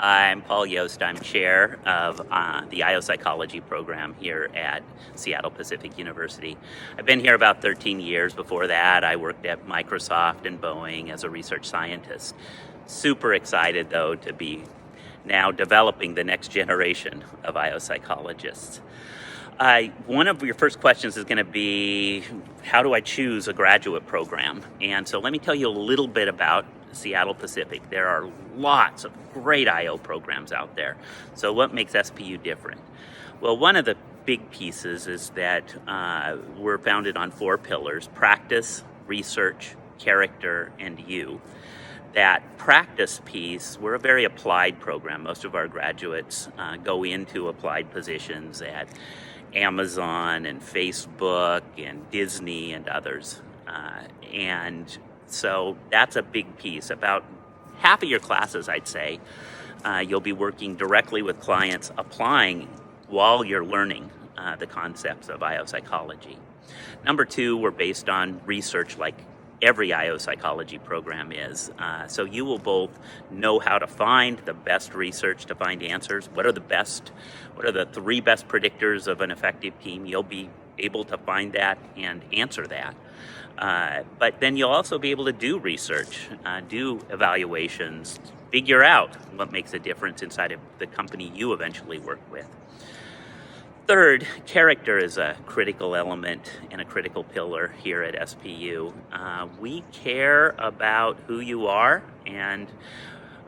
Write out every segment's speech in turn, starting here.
I'm Paul Yost. I'm chair of the IO Psychology program here at Seattle Pacific University. I've been here about 13 years. Before that, I worked at Microsoft and Boeing as a research scientist. Super excited, though, to be now developing the next generation of IO psychologists. One of your first questions is going to be, how do I choose a graduate program? And so let me tell you a little bit about Seattle Pacific. There are lots of great IO programs out there. So what makes SPU different? Well, one of the big pieces is that we're founded on 4 pillars: practice, research, character, and you. That practice piece, we're a very applied program. Most of our graduates go into applied positions at Amazon and Facebook and Disney and others. And so that's a big piece. About half of your classes, I'd say, you'll be working directly with clients, applying while you're learning the concepts of IO psychology. Number 2, we're based on research, like every IO psychology program is. So you will both know how to find the best research to find answers. What are the 3 best predictors of an effective team? You'll be able to find that and answer that. But then you'll also be able to do research, do evaluations, figure out what makes a difference inside of the company you eventually work with. Third, character is a critical element and a critical pillar here at SPU. We care about who you are, and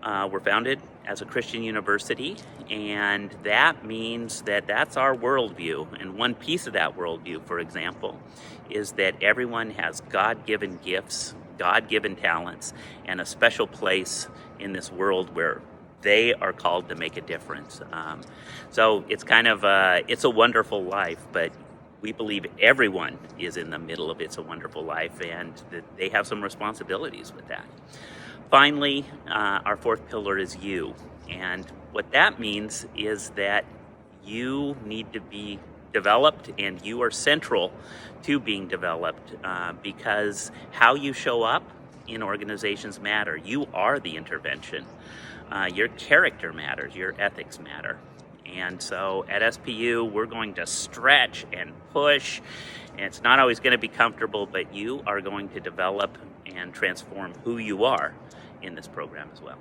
we're founded as a Christian university, and that means that that's our worldview. And one piece of that worldview, for example, is that everyone has God-given gifts, God-given talents, and a special place in this world where they are called to make a difference. So it's kind of it's a wonderful life, but we believe everyone is in the middle of It's a Wonderful Life, and that they have some responsibilities with that. Finally, our 4th pillar is you. And what that means is that you need to be developed, and you are central to being developed because how you show up in organizations matter. You are the intervention. Your character matters, your ethics matter. And so at SPU, we're going to stretch and push, and it's not always going to be comfortable, but you are going to develop and transform who you are in this program as well.